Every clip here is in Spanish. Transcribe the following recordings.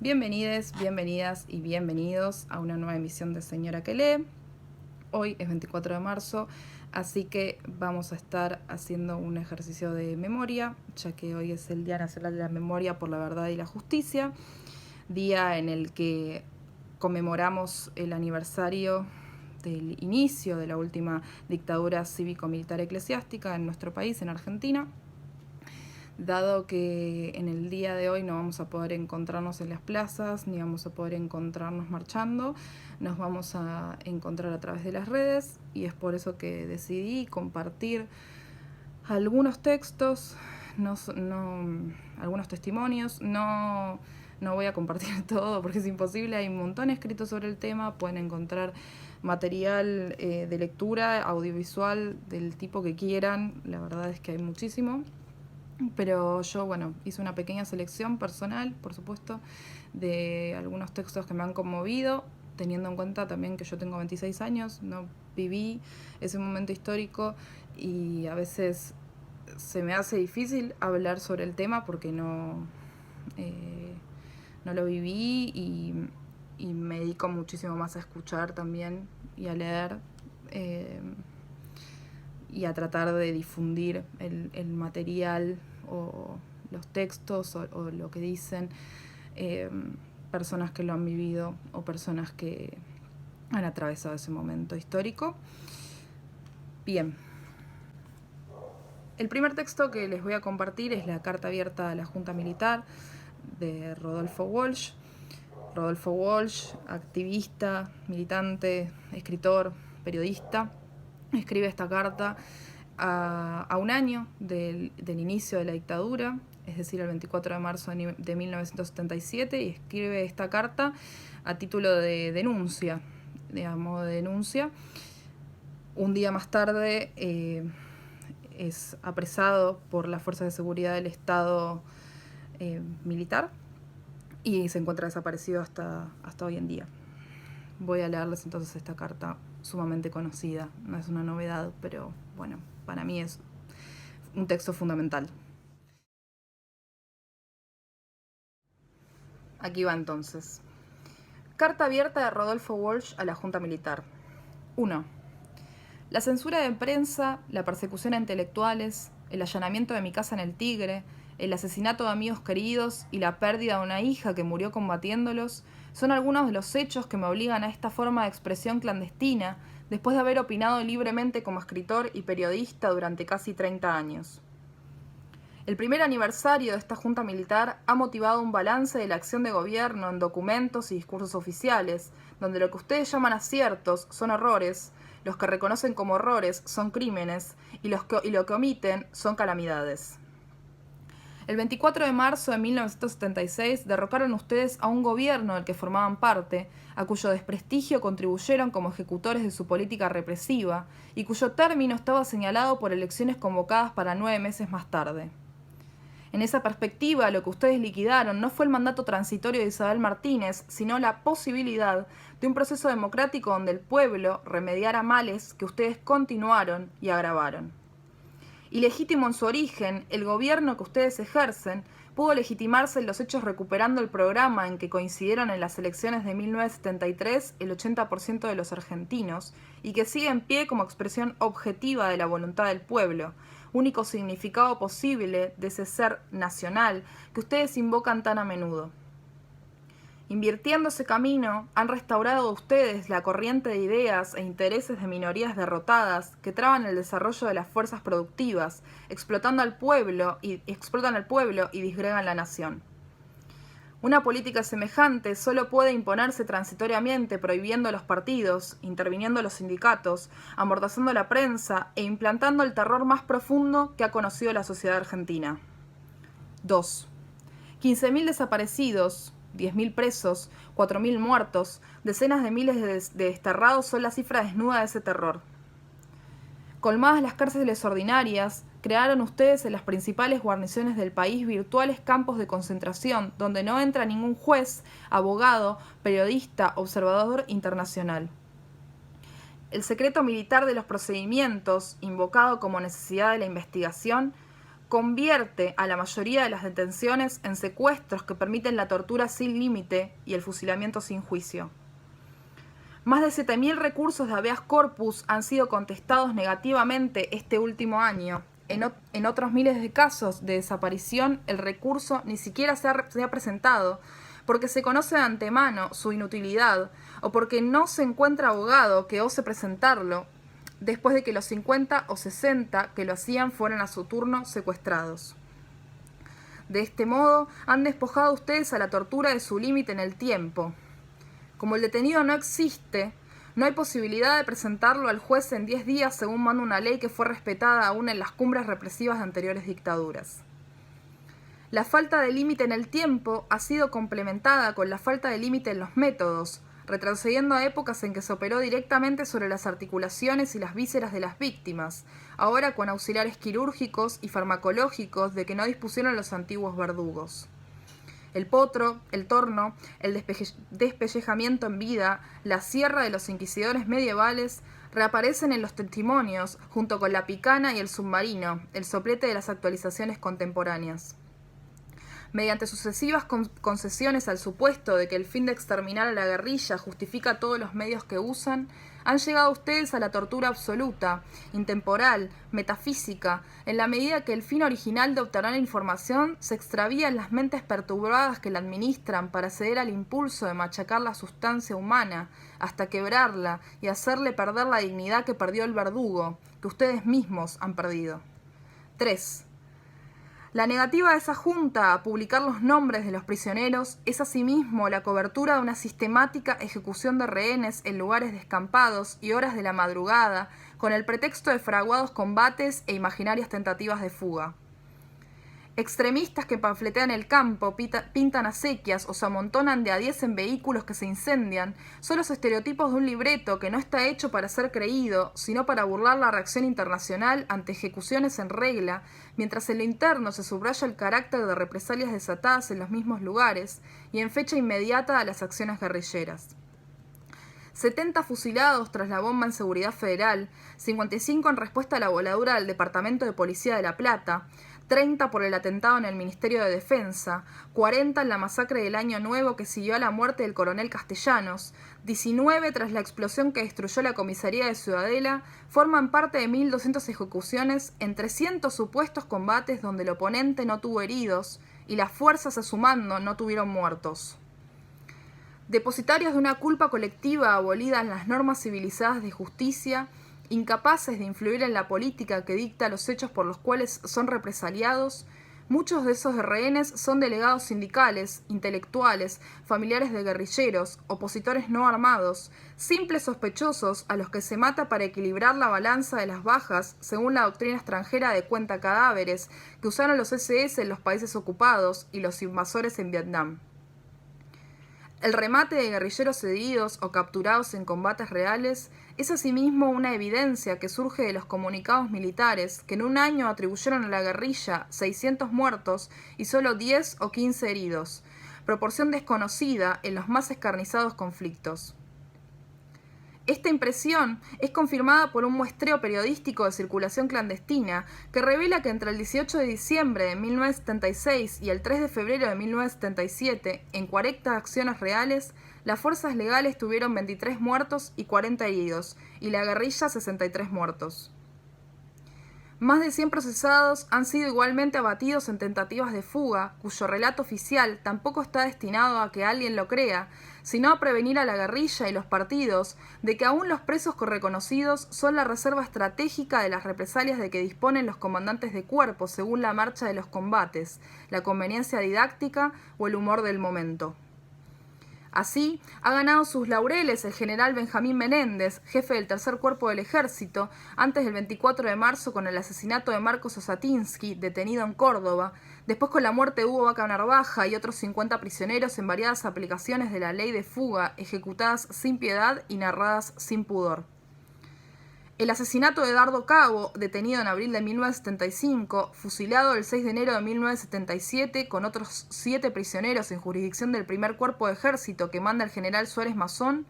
Bienvenides, bienvenidas y bienvenidos a una nueva emisión de Señora que lee. Hoy es 24 de marzo, así que vamos a estar haciendo un ejercicio de memoria, ya que hoy es el Día Nacional de la Memoria por la Verdad y la Justicia, día en el que conmemoramos el aniversario del inicio de la última dictadura cívico-militar eclesiástica en nuestro país, en Argentina. Dado que en el día de hoy no vamos a poder encontrarnos en las plazas, ni vamos a poder encontrarnos marchando, nos vamos a encontrar a través de las redes, y es por eso que decidí compartir algunos textos, algunos testimonios. No voy a compartir todo porque es imposible, hay un montón escrito sobre el tema, pueden encontrar material de lectura, audiovisual, del tipo que quieran, la verdad es que hay muchísimo. Pero yo, hice una pequeña selección personal, por supuesto, de algunos textos que me han conmovido, teniendo en cuenta también que yo tengo 26 años, no viví ese momento histórico y a veces se me hace difícil hablar sobre el tema porque no lo viví y me dedico muchísimo más a escuchar también y a leer. Y a tratar de difundir el material o los textos o lo que dicen personas que lo han vivido o personas que han atravesado ese momento histórico. Bien. El primer texto que les voy a compartir es la carta abierta a la Junta Militar de Rodolfo Walsh. Rodolfo Walsh, activista, militante, escritor, periodista, escribe esta carta a un año del inicio de la dictadura, es decir, el 24 de marzo de 1977, y escribe esta carta a título de denuncia, a modo de denuncia. Un día más tarde es apresado por las fuerzas de seguridad del Estado militar y se encuentra desaparecido hasta hoy en día. Voy a leerles entonces esta carta sumamente conocida, no es una novedad, pero bueno, para mí es un texto fundamental. Aquí va entonces. Carta abierta de Rodolfo Walsh a la Junta Militar. 1. La censura de prensa, la persecución a intelectuales, el allanamiento de mi casa en el Tigre, el asesinato de amigos queridos y la pérdida de una hija que murió combatiéndolos son algunos de los hechos que me obligan a esta forma de expresión clandestina después de haber opinado libremente como escritor y periodista durante casi 30 años. El primer aniversario de esta Junta Militar ha motivado un balance de la acción de gobierno en documentos y discursos oficiales, donde lo que ustedes llaman aciertos son errores, los que reconocen como errores son crímenes y lo que omiten son calamidades. El 24 de marzo de 1976 derrocaron ustedes a un gobierno del que formaban parte, a cuyo desprestigio contribuyeron como ejecutores de su política represiva y cuyo término estaba señalado por elecciones convocadas para 9 meses más tarde. En esa perspectiva, lo que ustedes liquidaron no fue el mandato transitorio de Isabel Martínez, sino la posibilidad de un proceso democrático donde el pueblo remediara males que ustedes continuaron y agravaron. Ilegítimo en su origen, el gobierno que ustedes ejercen pudo legitimarse en los hechos recuperando el programa en que coincidieron en las elecciones de 1973 el 80% de los argentinos y que sigue en pie como expresión objetiva de la voluntad del pueblo, único significado posible de ese ser nacional que ustedes invocan tan a menudo. Invirtiendo ese camino, han restaurado ustedes la corriente de ideas e intereses de minorías derrotadas que traban el desarrollo de las fuerzas productivas, explotan al pueblo y disgregan la nación. Una política semejante solo puede imponerse transitoriamente prohibiendo los partidos, interviniendo los sindicatos, amordazando la prensa e implantando el terror más profundo que ha conocido la sociedad argentina. 2. 15.000 desaparecidos, 10.000 presos, 4.000 muertos, decenas de miles de desterrados son la cifra desnuda de ese terror. Colmadas las cárceles ordinarias, crearon ustedes en las principales guarniciones del país virtuales campos de concentración donde no entra ningún juez, abogado, periodista, observador internacional. El secreto militar de los procedimientos, invocado como necesidad de la investigación, convierte a la mayoría de las detenciones en secuestros que permiten la tortura sin límite y el fusilamiento sin juicio. Más de 7.000 recursos de habeas corpus han sido contestados negativamente este último año. En otros miles de casos de desaparición, el recurso ni siquiera se ha presentado porque se conoce de antemano su inutilidad o porque no se encuentra abogado que ose presentarlo después de que los 50 o 60 que lo hacían fueran a su turno secuestrados. De este modo, han despojado ustedes a la tortura de su límite en el tiempo. Como el detenido no existe, no hay posibilidad de presentarlo al juez en 10 días según manda una ley que fue respetada aún en las cumbres represivas de anteriores dictaduras. La falta de límite en el tiempo ha sido complementada con la falta de límite en los métodos, retrocediendo a épocas en que se operó directamente sobre las articulaciones y las vísceras de las víctimas, ahora con auxiliares quirúrgicos y farmacológicos de que no dispusieron los antiguos verdugos. El potro, el torno, el despellejamiento en vida, la sierra de los inquisidores medievales reaparecen en los testimonios junto con la picana y el submarino, el soplete de las actualizaciones contemporáneas. Mediante sucesivas concesiones al supuesto de que el fin de exterminar a la guerrilla justifica todos los medios que usan, han llegado ustedes a la tortura absoluta, intemporal, metafísica, en la medida que el fin original de obtener información se extravía en las mentes perturbadas que la administran para ceder al impulso de machacar la sustancia humana, hasta quebrarla y hacerle perder la dignidad que perdió el verdugo, que ustedes mismos han perdido. 3. La negativa de esa junta a publicar los nombres de los prisioneros es asimismo la cobertura de una sistemática ejecución de rehenes en lugares descampados y horas de la madrugada, con el pretexto de fraguados combates e imaginarias tentativas de fuga. Extremistas que panfletean el campo, pintan acequias o se amontonan de a 10 en vehículos que se incendian son los estereotipos de un libreto que no está hecho para ser creído, sino para burlar la reacción internacional ante ejecuciones en regla, mientras en lo interno se subraya el carácter de represalias desatadas en los mismos lugares y en fecha inmediata a las acciones guerrilleras. 70 fusilados tras la bomba en Seguridad Federal, 55 en respuesta a la voladura del Departamento de Policía de La Plata, 30 por el atentado en el Ministerio de Defensa, 40 en la masacre del Año Nuevo que siguió a la muerte del coronel Castellanos, 19 tras la explosión que destruyó la comisaría de Ciudadela, forman parte de 1.200 ejecuciones en 300 supuestos combates donde el oponente no tuvo heridos y las fuerzas a su mando no tuvieron muertos. Depositarios de una culpa colectiva abolida en las normas civilizadas de justicia, incapaces de influir en la política que dicta los hechos por los cuales son represaliados, muchos de esos rehenes son delegados sindicales, intelectuales, familiares de guerrilleros, opositores no armados, simples sospechosos a los que se mata para equilibrar la balanza de las bajas según la doctrina extranjera de cuenta cadáveres que usaron los SS en los países ocupados y los invasores en Vietnam. El remate de guerrilleros heridos o capturados en combates reales es asimismo una evidencia que surge de los comunicados militares que en un año atribuyeron a la guerrilla 600 muertos y solo 10 o 15 heridos, proporción desconocida en los más escarnizados conflictos. Esta impresión es confirmada por un muestreo periodístico de circulación clandestina que revela que entre el 18 de diciembre de 1976 y el 3 de febrero de 1977, en 40 acciones reales, las fuerzas legales tuvieron 23 muertos y 40 heridos, y la guerrilla 63 muertos. Más de 100 procesados han sido igualmente abatidos en tentativas de fuga, cuyo relato oficial tampoco está destinado a que alguien lo crea, sino a prevenir a la guerrilla y los partidos de que aún los presos reconocidos son la reserva estratégica de las represalias de que disponen los comandantes de cuerpo según la marcha de los combates, la conveniencia didáctica o el humor del momento. Así, ha ganado sus laureles el general Benjamín Menéndez, jefe del Tercer Cuerpo del Ejército, antes del 24 de marzo con el asesinato de Marcos Osatinsky, detenido en Córdoba, después con la muerte de Hugo Vaca Narvaja y otros 50 prisioneros en variadas aplicaciones de la ley de fuga, ejecutadas sin piedad y narradas sin pudor. El asesinato de Dardo Cabo, detenido en abril de 1975, fusilado el 6 de enero de 1977 con otros 7 prisioneros en jurisdicción del Primer Cuerpo de Ejército que manda el general Suárez Mazón,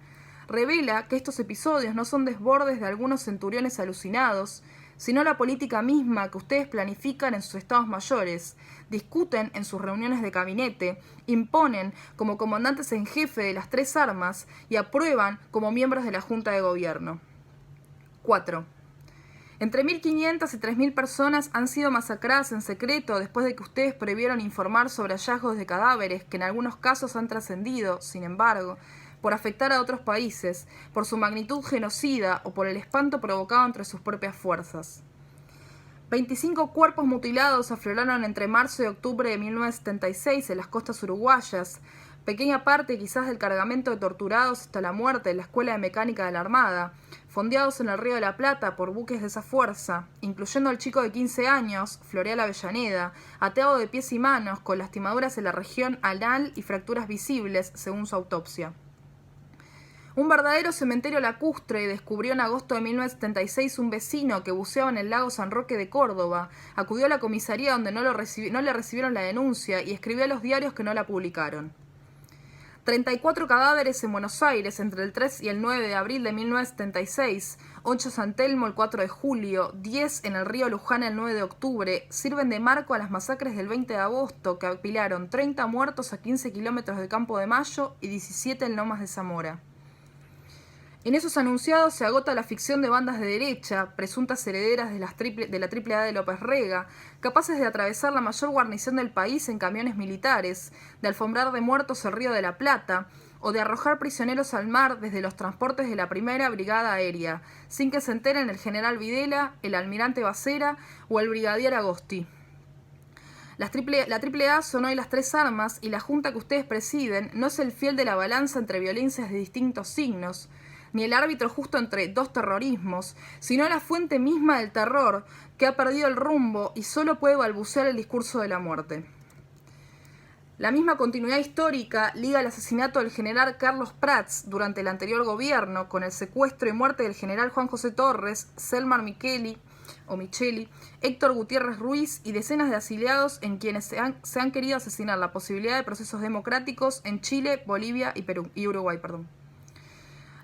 revela que estos episodios no son desbordes de algunos centuriones alucinados, sino la política misma que ustedes planifican en sus estados mayores, discuten en sus reuniones de gabinete, imponen como comandantes en jefe de las tres armas y aprueban como miembros de la Junta de Gobierno. 4. Entre 1.500 y 3.000 personas han sido masacradas en secreto después de que ustedes prohibieron informar sobre hallazgos de cadáveres que en algunos casos han trascendido, sin embargo, por afectar a otros países, por su magnitud genocida o por el espanto provocado entre sus propias fuerzas. 25 cuerpos mutilados afloraron entre marzo y octubre de 1976 en las costas uruguayas, pequeña parte quizás del cargamento de torturados hasta la muerte en la Escuela de Mecánica de la Armada, fondeados en el Río de la Plata por buques de esa fuerza, incluyendo al chico de 15 años, Floreal Avellaneda, ateado de pies y manos, con lastimaduras en la región anal y fracturas visibles, según su autopsia. Un verdadero cementerio lacustre descubrió en agosto de 1976 un vecino que buceaba en el lago San Roque de Córdoba, acudió a la comisaría donde no le recibieron la denuncia y escribió a los diarios que no la publicaron. 34 cadáveres en Buenos Aires entre el 3 y el 9 de abril de 1976, 8 en San Telmo el 4 de julio, 10 en el río Luján el 9 de octubre, sirven de marco a las masacres del 20 de agosto que apilaron 30 muertos a 15 kilómetros de Campo de Mayo y 17 en Lomas de Zamora. En esos anunciados se agota la ficción de bandas de derecha, presuntas herederas de la AAA de López Rega, capaces de atravesar la mayor guarnición del país en camiones militares, de alfombrar de muertos el Río de la Plata, o de arrojar prisioneros al mar desde los transportes de la Primera Brigada Aérea, sin que se enteren el general Videla, el almirante Bacera o el brigadier Agosti. La AAA son hoy las tres armas y la junta que ustedes presiden no es el fiel de la balanza entre violencias de distintos signos, ni el árbitro justo entre dos terrorismos, sino la fuente misma del terror que ha perdido el rumbo y solo puede balbucear el discurso de la muerte. La misma continuidad histórica liga el asesinato del general Carlos Prats durante el anterior gobierno con el secuestro y muerte del general Juan José Torres, Selmar Micheli, Héctor Gutiérrez Ruiz y decenas de asiliados en quienes se han querido asesinar la posibilidad de procesos democráticos en Chile, Bolivia y Uruguay.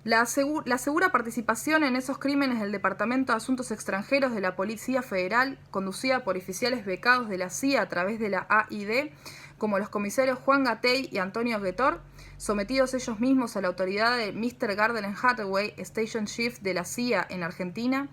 La segura participación en esos crímenes del Departamento de Asuntos Extranjeros de la Policía Federal, conducida por oficiales becados de la CIA a través de la AID, como los comisarios Juan Gatey y Antonio Guetor, sometidos ellos mismos a la autoridad de Mr. Gardner Hathaway, Station Chief de la CIA en Argentina,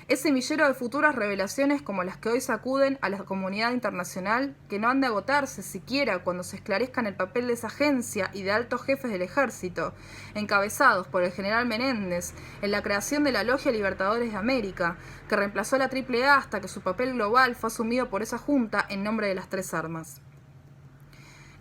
es semillero de futuras revelaciones como las que hoy sacuden a la comunidad internacional, que no han de agotarse siquiera cuando se esclarezcan el papel de esa agencia y de altos jefes del ejército, encabezados por el general Menéndez, en la creación de la Logia Libertadores de América, que reemplazó a la AAA hasta que su papel global fue asumido por esa junta en nombre de las tres armas.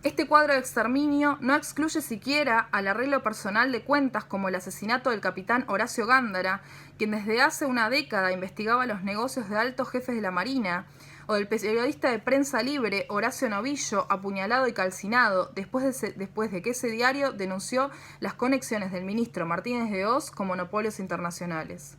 Este cuadro de exterminio no excluye siquiera al arreglo personal de cuentas como el asesinato del capitán Horacio Gándara, quien desde hace una década investigaba los negocios de altos jefes de la Marina, o del periodista de Prensa Libre Horacio Novillo, apuñalado y calcinado después de que ese diario denunció las conexiones del ministro Martínez de Oz con monopolios internacionales.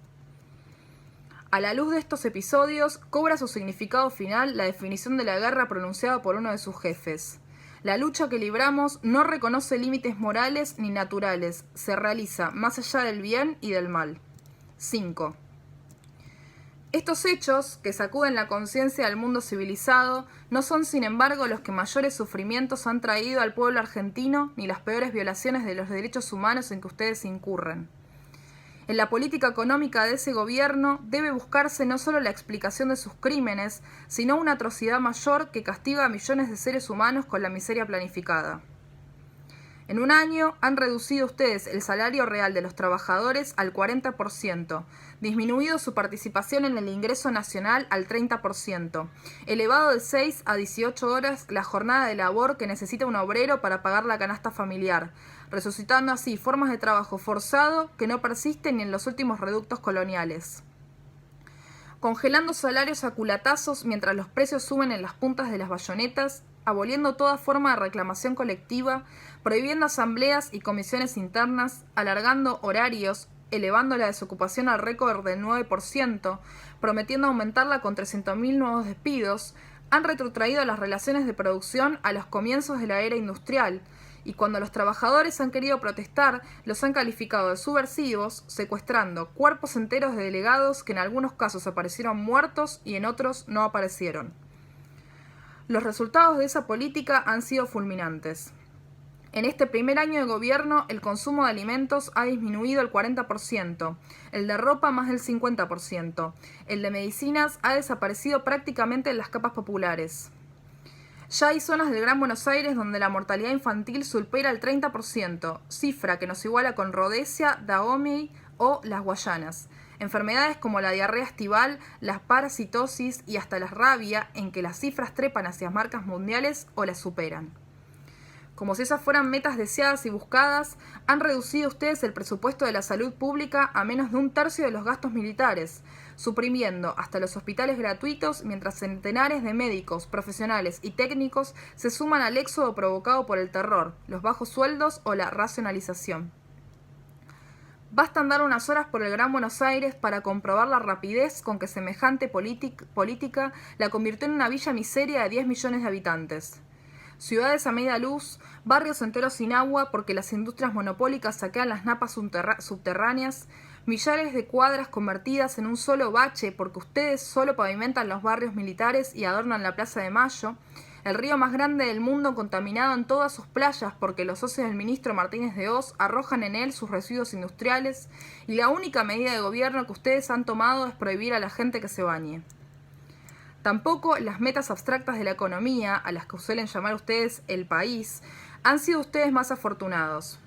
A la luz de estos episodios, cobra su significado final la definición de la guerra pronunciada por uno de sus jefes. La lucha que libramos no reconoce límites morales ni naturales, se realiza más allá del bien y del mal. 5. Estos hechos, que sacuden la conciencia del mundo civilizado, no son sin embargo los que mayores sufrimientos han traído al pueblo argentino ni las peores violaciones de los derechos humanos en que ustedes incurren. En la política económica de ese gobierno debe buscarse no solo la explicación de sus crímenes, sino una atrocidad mayor que castiga a millones de seres humanos con la miseria planificada. En un año han reducido ustedes el salario real de los trabajadores al 40%, disminuido su participación en el ingreso nacional al 30%, elevado de 6 a 18 horas la jornada de labor que necesita un obrero para pagar la canasta familiar, resucitando así formas de trabajo forzado que no persisten ni en los últimos reductos coloniales. Congelando salarios a culatazos mientras los precios suben en las puntas de las bayonetas, aboliendo toda forma de reclamación colectiva, prohibiendo asambleas y comisiones internas, alargando horarios, elevando la desocupación al récord del 9%, prometiendo aumentarla con 300.000 nuevos despidos, han retrotraído las relaciones de producción a los comienzos de la era industrial, y cuando los trabajadores han querido protestar, los han calificado de subversivos, secuestrando cuerpos enteros de delegados que en algunos casos aparecieron muertos y en otros no aparecieron. Los resultados de esa política han sido fulminantes. En este primer año de gobierno, el consumo de alimentos ha disminuido el 40%, el de ropa más del 50%, el de medicinas ha desaparecido prácticamente en las capas populares. Ya hay zonas del Gran Buenos Aires donde la mortalidad infantil supera el 30%, cifra que nos iguala con Rhodesia, Dahomey o las Guayanas. Enfermedades como la diarrea estival, la parasitosis y hasta la rabia, en que las cifras trepan hacia marcas mundiales o las superan. Como si esas fueran metas deseadas y buscadas, han reducido ustedes el presupuesto de la salud pública a menos de 1/3 de los gastos militares, suprimiendo hasta los hospitales gratuitos mientras centenares de médicos, profesionales y técnicos se suman al éxodo provocado por el terror, los bajos sueldos o la racionalización. Basta andar unas horas por el Gran Buenos Aires para comprobar la rapidez con que semejante política la convirtió en una villa miseria de 10 millones de habitantes. Ciudades a media luz, barrios enteros sin agua porque las industrias monopólicas saquean las napas subterráneas, millares de cuadras convertidas en un solo bache porque ustedes solo pavimentan los barrios militares y adornan la Plaza de Mayo, el río más grande del mundo contaminado en todas sus playas porque los socios del ministro Martínez de Hoz arrojan en él sus residuos industriales y la única medida de gobierno que ustedes han tomado es prohibir a la gente que se bañe. Tampoco las metas abstractas de la economía, a las que suelen llamar ustedes el país, han sido ustedes más afortunados.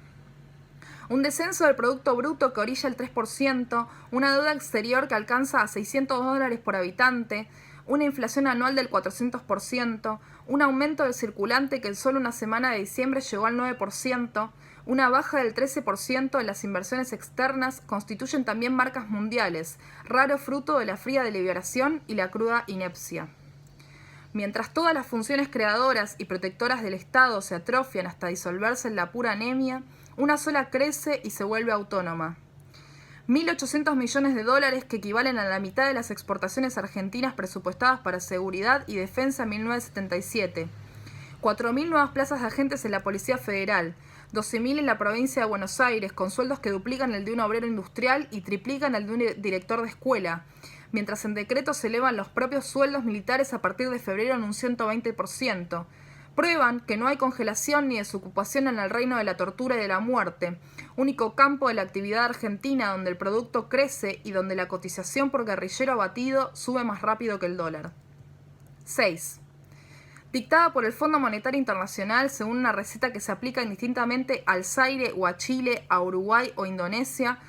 Un descenso del Producto Bruto que orilla el 3%, una deuda exterior que alcanza a $600 por habitante, una inflación anual del 400%, un aumento del circulante que en solo una semana de diciembre llegó al 9%, una baja del 13% en las inversiones externas constituyen también marcas mundiales, raro fruto de la fría deliberación y la cruda inepcia. Mientras todas las funciones creadoras y protectoras del Estado se atrofian hasta disolverse en la pura anemia, una sola crece y se vuelve autónoma. 1.800 millones de dólares que equivalen a la mitad de las exportaciones argentinas presupuestadas para seguridad y defensa en 1977. 4.000 nuevas plazas de agentes en la Policía Federal, 12.000 en la provincia de Buenos Aires, con sueldos que duplican el de un obrero industrial y triplican el de un director de escuela, mientras en decreto se elevan los propios sueldos militares a partir de febrero en un 120%. Prueban que no hay congelación ni desocupación en el reino de la tortura y de la muerte, único campo de la actividad argentina donde el producto crece y donde la cotización por guerrillero abatido sube más rápido que el dólar. 6. Dictada por el Fondo Monetario Internacional según una receta que se aplica indistintamente al Zaire o a Chile, a Uruguay o Indonesia,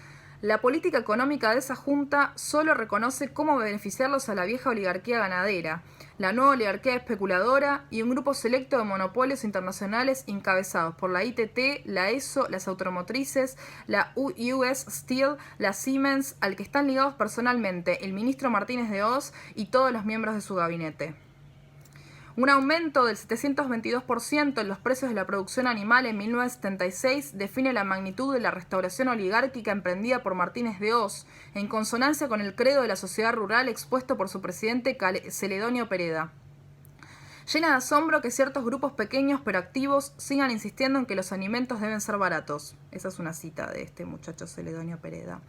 la política económica de esa junta solo reconoce cómo beneficiarlos a la vieja oligarquía ganadera, la nueva oligarquía especuladora y un grupo selecto de monopolios internacionales encabezados por la ITT, la ESO, las automotrices, la US Steel, la Siemens, al que están ligados personalmente el ministro Martínez de Hoz y todos los miembros de su gabinete. Un aumento del 722% en los precios de la producción animal en 1976 define la magnitud de la restauración oligárquica emprendida por Martínez de Hoz, en consonancia con el credo de la sociedad rural expuesto por su presidente Celedonio Pereda. Llena de asombro que ciertos grupos pequeños pero activos sigan insistiendo en que los alimentos deben ser baratos. Esa es una cita de este muchacho Celedonio Pereda.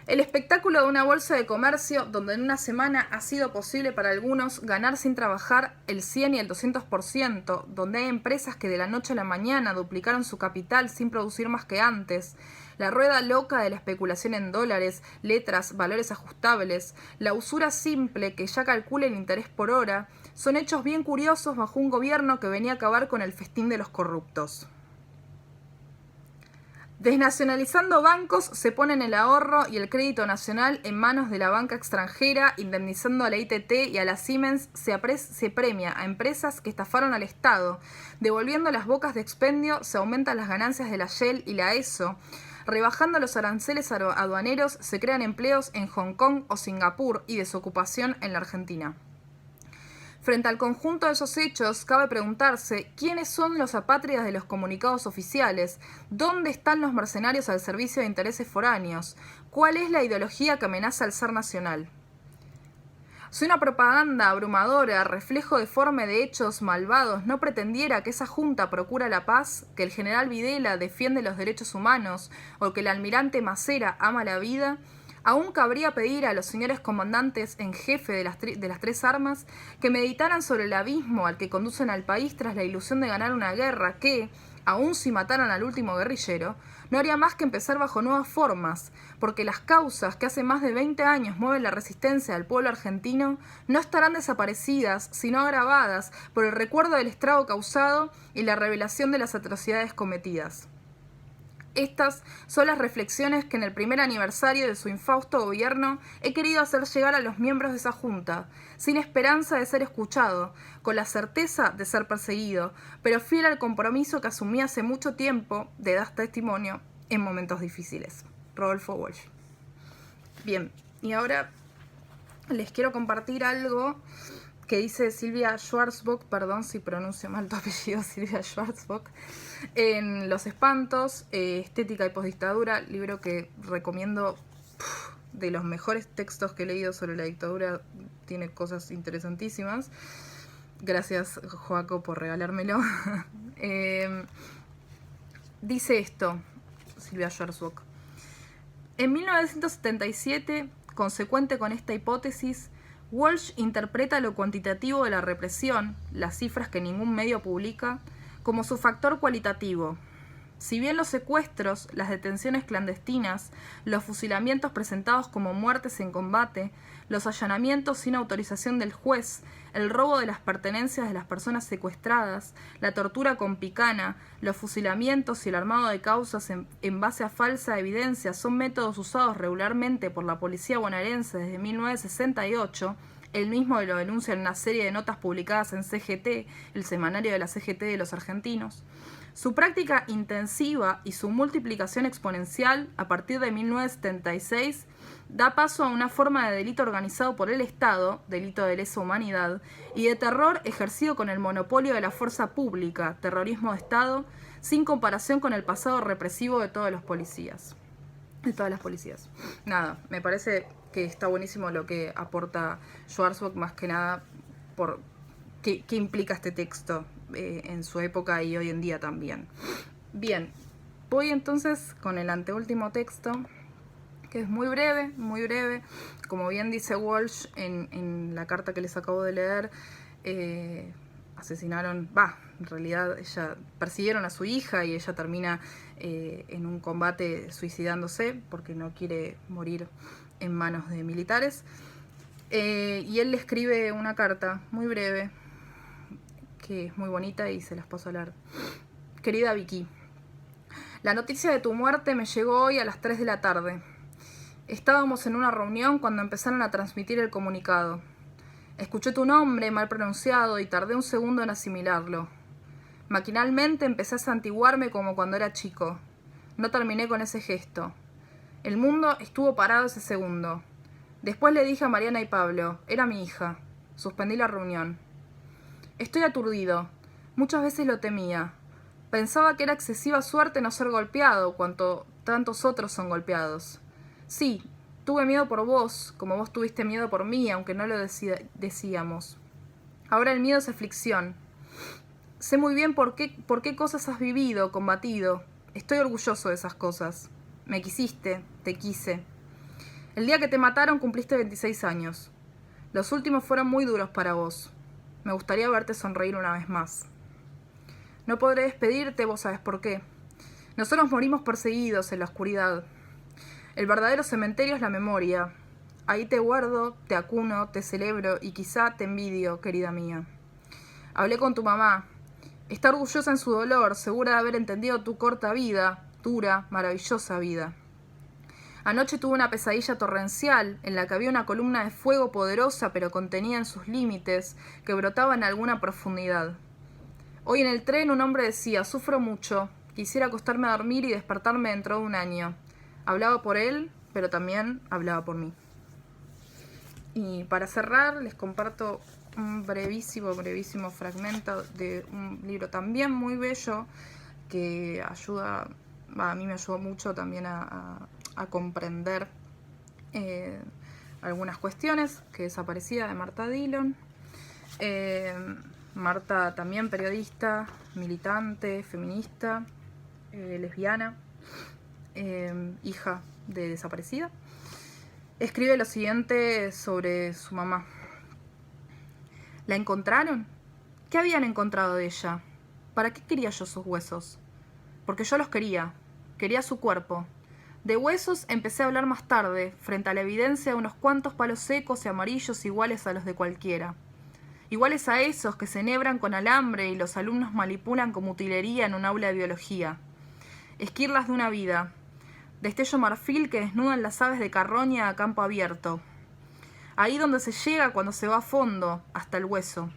El espectáculo de una bolsa de comercio donde en una semana ha sido posible para algunos ganar sin trabajar el 100 y el 200%, donde hay empresas que de la noche a la mañana duplicaron su capital sin producir más que antes, la rueda loca de la especulación en dólares, letras, valores ajustables, la usura simple que ya calcula el interés por hora, son hechos bien curiosos bajo un gobierno que venía a acabar con el festín de los corruptos. Desnacionalizando bancos se ponen el ahorro y el crédito nacional en manos de la banca extranjera, indemnizando a la ITT y a la Siemens se premia a empresas que estafaron al Estado, devolviendo las bocas de expendio se aumentan las ganancias de la Shell y la ESO, rebajando los aranceles aduaneros se crean empleos en Hong Kong o Singapur y desocupación en la Argentina. Frente al conjunto de esos hechos, cabe preguntarse quiénes son los apátridas de los comunicados oficiales, dónde están los mercenarios al servicio de intereses foráneos, cuál es la ideología que amenaza al ser nacional. Si una propaganda abrumadora, reflejo deforme de hechos malvados, no pretendiera que esa junta procura la paz, que el general Videla defiende los derechos humanos o que el almirante Macera ama la vida, aún cabría pedir a los señores comandantes en jefe de las tres armas que meditaran sobre el abismo al que conducen al país tras la ilusión de ganar una guerra que, aun si mataran al último guerrillero, no haría más que empezar bajo nuevas formas, porque las causas que hace más de 20 años mueven la resistencia del pueblo argentino no estarán desaparecidas, sino agravadas por el recuerdo del estrago causado y la revelación de las atrocidades cometidas. Estas son las reflexiones que en el primer aniversario de su infausto gobierno he querido hacer llegar a los miembros de esa junta, sin esperanza de ser escuchado, con la certeza de ser perseguido, pero fiel al compromiso que asumí hace mucho tiempo de dar testimonio en momentos difíciles. Rodolfo Walsh. Bien, y ahora les quiero compartir algo que dice Silvia Schwarzbach, perdón si pronuncio mal tu apellido, Silvia Schwarzbach, en Los Espantos, Estética y Postdictadura, libro que recomiendo, de los mejores textos que he leído sobre la dictadura, tiene cosas interesantísimas. Gracias, Joaco, por regalármelo. Dice esto, Silvia Schwarzbach. En 1977, consecuente con esta hipótesis, Walsh interpreta lo cuantitativo de la represión, las cifras que ningún medio publica, como su factor cualitativo. Si bien los secuestros, las detenciones clandestinas, los fusilamientos presentados como muertes en combate, los allanamientos sin autorización del juez, el robo de las pertenencias de las personas secuestradas, la tortura con picana, los fusilamientos y el armado de causas en base a falsa evidencia son métodos usados regularmente por la policía bonaerense desde 1968, él mismo lo denuncia en una serie de notas publicadas en CGT, el semanario de la CGT de los argentinos. Su práctica intensiva y su multiplicación exponencial a partir de 1976 da paso a una forma de delito organizado por el Estado, delito de lesa humanidad, y de terror ejercido con el monopolio de la fuerza pública, terrorismo de Estado, sin comparación con el pasado represivo de todos los policías. De todas las policías. Nada, me parece que está buenísimo lo que aporta Schwarzbach, más que nada por qué implica este texto en su época y hoy en día también. Bien, voy entonces con el anteúltimo texto, que es muy breve. Como bien dice Walsh en la carta que les acabo de leer, asesinaron, en realidad persiguieron a su hija y ella termina en un combate suicidándose porque no quiere morir en manos de militares. Y él le escribe una carta muy breve, que es muy bonita y se las paso a leer. Querida Vicky, la noticia de tu muerte me llegó hoy a las 3 de la tarde. Estábamos en una reunión cuando empezaron a transmitir el comunicado. Escuché tu nombre mal pronunciado y tardé un segundo en asimilarlo. Maquinalmente empecé a santiguarme como cuando era chico. No terminé con ese gesto. El mundo estuvo parado ese segundo. Después le dije a Mariana y Pablo, era mi hija. Suspendí la reunión. Estoy aturdido. Muchas veces lo temía. Pensaba que era excesiva suerte no ser golpeado, cuanto tantos otros son golpeados. Sí, tuve miedo por vos, como vos tuviste miedo por mí, aunque no lo decíamos. Ahora el miedo es aflicción. Sé muy bien por qué cosas has vivido, combatido. Estoy orgulloso de esas cosas. Me quisiste, te quise. El día que te mataron cumpliste 26 años. Los últimos fueron muy duros para vos. Me gustaría verte sonreír una vez más. No podré despedirte, vos sabés por qué. Nosotros morimos perseguidos en la oscuridad. El verdadero cementerio es la memoria. Ahí te guardo, te acuno, te celebro y quizá te envidio, querida mía. Hablé con tu mamá. Está orgullosa en su dolor, segura de haber entendido tu corta vida, dura, maravillosa vida. Anoche tuve una pesadilla torrencial en la que había una columna de fuego poderosa pero contenida en sus límites que brotaba en alguna profundidad. Hoy en el tren un hombre decía, sufro mucho, quisiera acostarme a dormir y despertarme dentro de un año. Hablaba por él, pero también hablaba por mí. Y para cerrar les comparto un brevísimo fragmento de un libro también muy bello que ayuda, a mí me ayudó mucho también a comprender algunas cuestiones, que desaparecida de Marta Dillon. Marta también periodista, militante, feminista, lesbiana, hija de desaparecida. Escribe lo siguiente sobre su mamá. ¿La encontraron? ¿Qué habían encontrado de ella? ¿Para qué quería yo sus huesos? Porque yo los quería. Quería su cuerpo. De huesos empecé a hablar más tarde, frente a la evidencia de unos cuantos palos secos y amarillos iguales a los de cualquiera. Iguales a esos que se enhebran con alambre y los alumnos manipulan como utilería en un aula de biología. Esquirlas de una vida. Destello marfil que desnudan las aves de carroña a campo abierto. Ahí donde se llega cuando se va a fondo, hasta el hueso.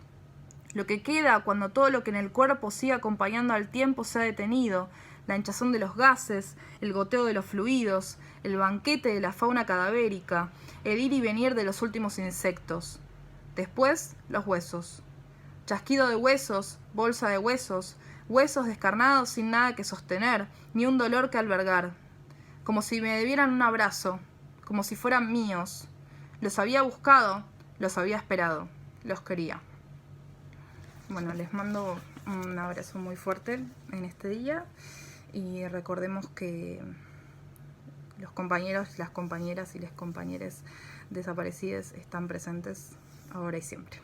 Lo que queda cuando todo lo que en el cuerpo sigue acompañando al tiempo se ha detenido, la hinchazón de los gases, el goteo de los fluidos, el banquete de la fauna cadavérica, el ir y venir de los últimos insectos. Después, los huesos. Chasquido de huesos, bolsa de huesos, huesos descarnados sin nada que sostener, ni un dolor que albergar. Como si me debieran un abrazo, como si fueran míos. Los había buscado, los había esperado, los quería. Bueno, les mando un abrazo muy fuerte en este día y recordemos que los compañeros, las compañeras y les compañeres desaparecidos están presentes ahora y siempre.